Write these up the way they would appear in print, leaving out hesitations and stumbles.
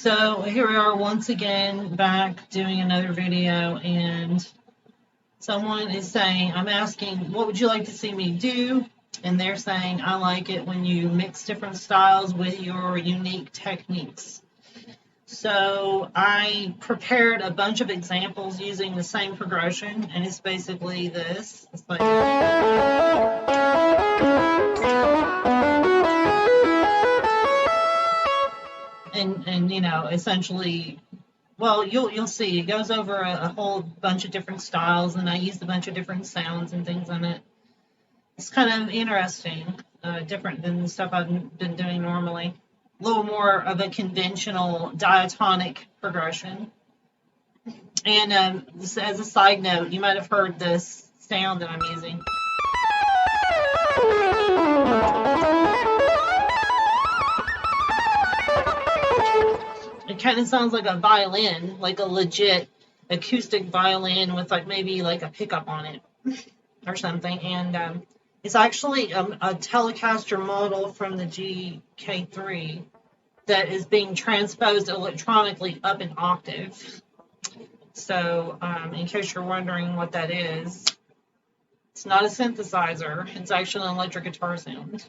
So here we are once again back doing another video, and someone is saying, I'm asking, what would you like to see me do? And they're saying, I like it when you mix different styles with your unique techniques. So I prepared a bunch of examples using the same progression, and it's basically this. It's like and you know, essentially, well, you'll see it goes over a whole bunch of different styles, and I used a bunch of different sounds and things on it. It's kind of interesting, different than the stuff I've been doing normally. A little more of a conventional diatonic progression. And just as a side note, you might have heard this sound that I'm using. It kind of sounds like a violin, like a legit acoustic violin with like maybe like a pickup on it or something. And it's actually a Telecaster model from the GK3 that is being transposed electronically up an octave. So in case you're wondering what that is, it's not a synthesizer. It's actually an electric guitar sound.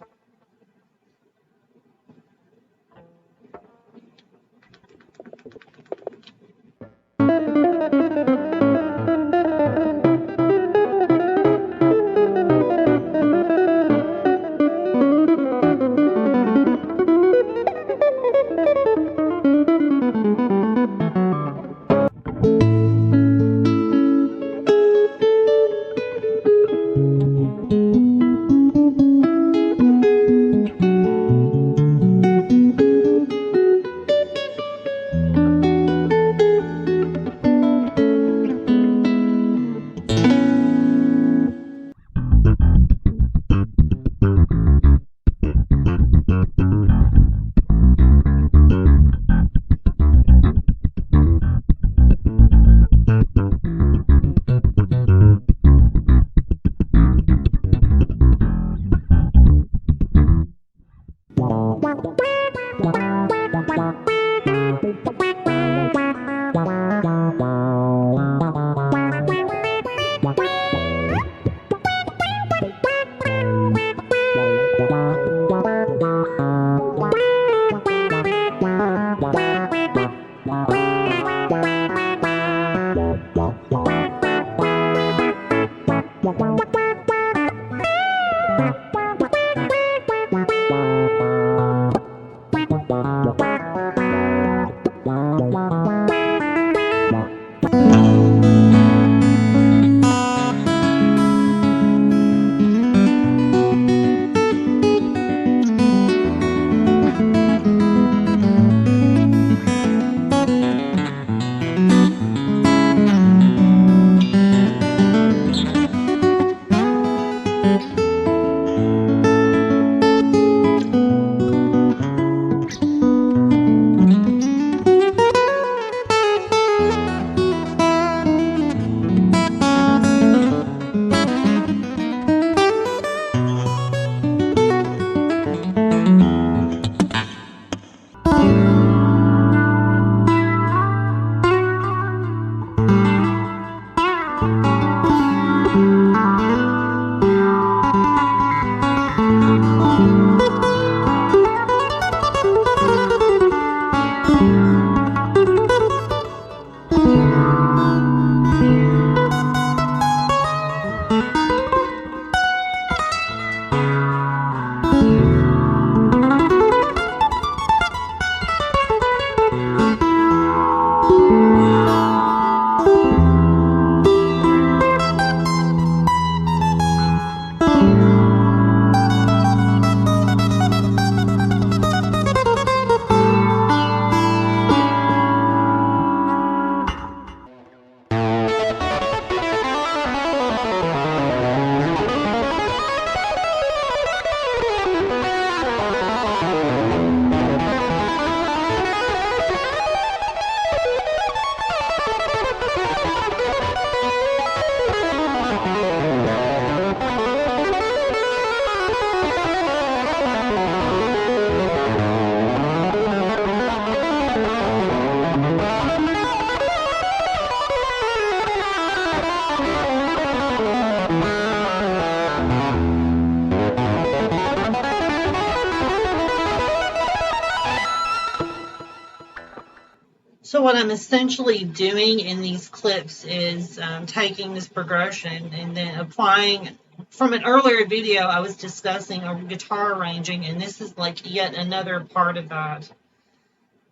So what I'm essentially doing in these clips is taking this progression and then applying. From an earlier video, I was discussing a guitar arranging, and this is like yet another part of that.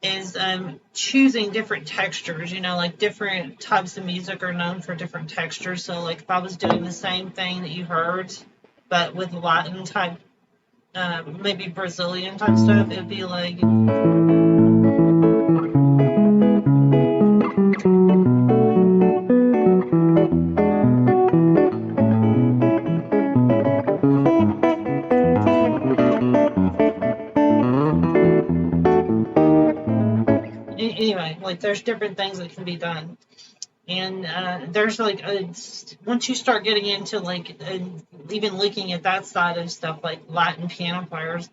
Is choosing different textures. Like different types of music are known for different textures. So like if I was doing the same thing that you heard, but with Latin type, maybe Brazilian type stuff, it would be like. Anyway, like there's different things that can be done, and there's like once you start getting into like even looking at that side of stuff like Latin piano players,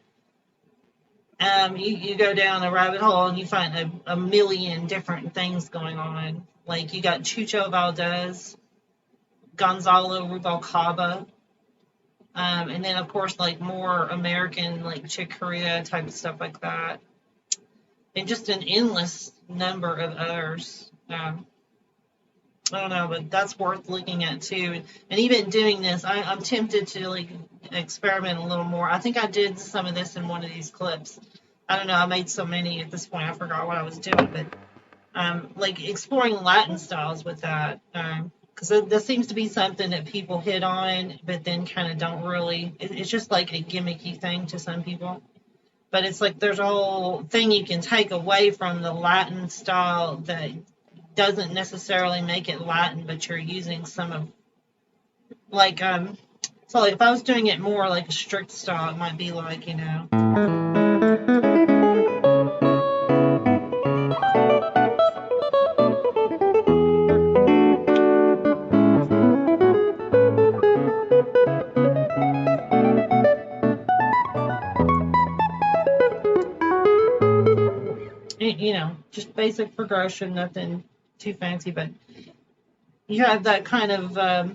you go down a rabbit hole and you find a million different things going on. Like you got Chucho Valdez, Gonzalo Rubalcaba, and then of course like more American like Chick Corea type of stuff like that. And just an endless number of others. I don't know, but that's worth looking at too. And even doing this, I'm tempted to like experiment a little more. I think I did some of this in one of these clips. I don't know. I made so many at this point, I forgot what I was doing. But like exploring Latin styles with that, because that seems to be something that people hit on, but then kind of don't really. It's just like a gimmicky thing to some people. But it's like there's a whole thing you can take away from the Latin style that doesn't necessarily make it Latin, but you're using some of, like, so like if I was doing it more like a strict style, it might be like, just basic progression, nothing too fancy, but you have that kind of, I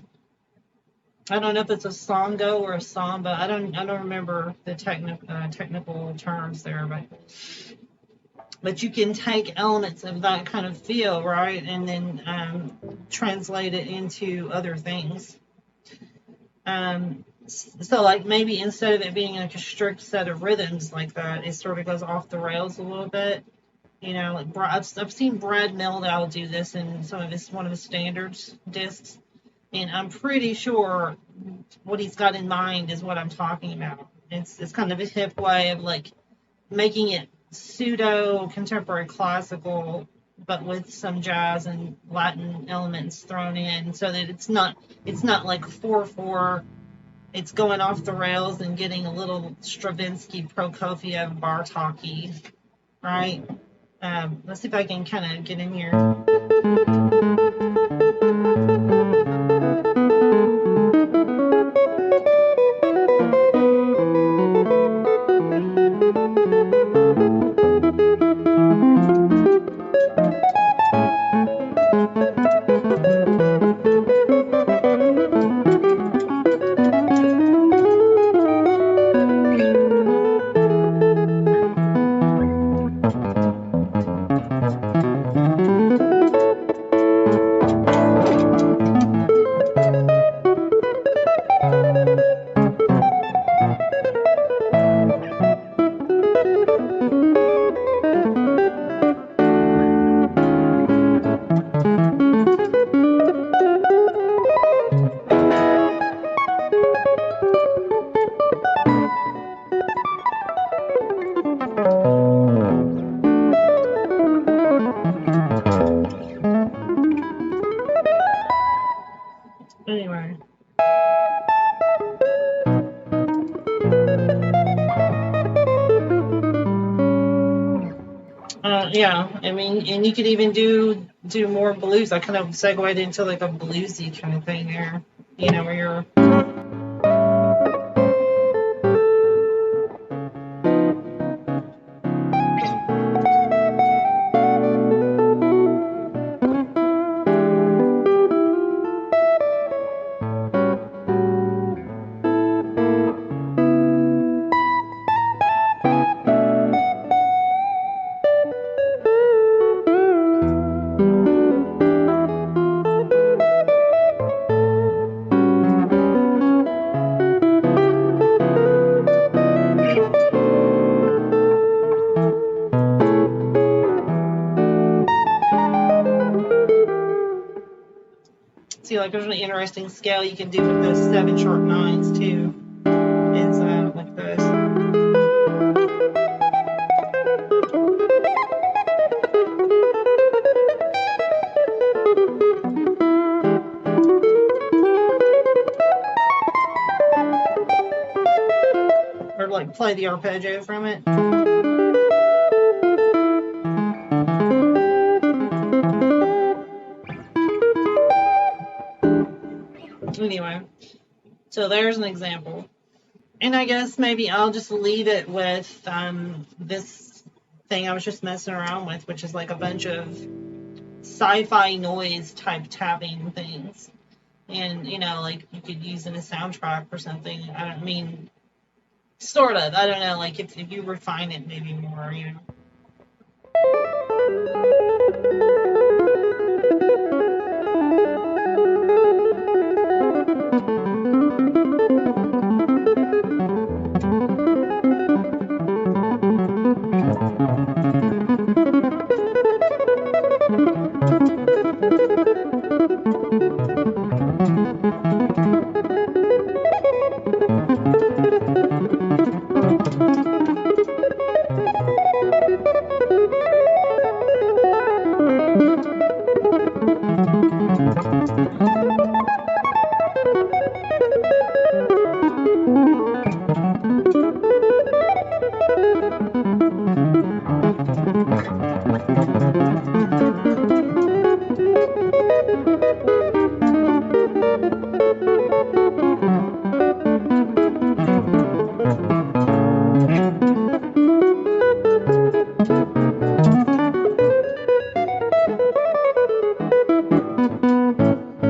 don't know if it's a songo or a samba. I don't remember the technical terms there, but you can take elements of that kind of feel, right, and then translate it into other things. So like maybe instead of it being like a strict set of rhythms like that, it sort of goes off the rails a little bit. Like I've seen Brad Mehldau do this in one of his standards discs, and I'm pretty sure what he's got in mind is what I'm talking about. It's kind of a hip way of like making it pseudo contemporary classical, but with some jazz and Latin elements thrown in, so that it's not like 4/4. It's going off the rails and getting a little Stravinsky, Prokofiev, Bartok-y, right? Let's see if I can kind of get in here. Anyway. Yeah, I mean, and you could even do more blues. I kind of segued into like a bluesy kind of thing there, you know, where you're. See, like there's an interesting scale you can do with those 7 sharp 9s too. Is like this. Or like play the arpeggio from it. Anyway, so there's an example. And I guess maybe I'll just leave it with this thing I was just messing around with, which is like a bunch of sci-fi noise type tapping things. And, you know, like you could use in a soundtrack or something. I don't mean, sort of. I don't know, like if you refine it maybe more, you know.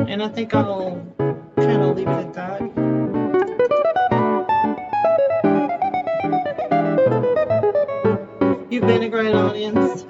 And I think I'll kind of leave it at that. You've been a great audience.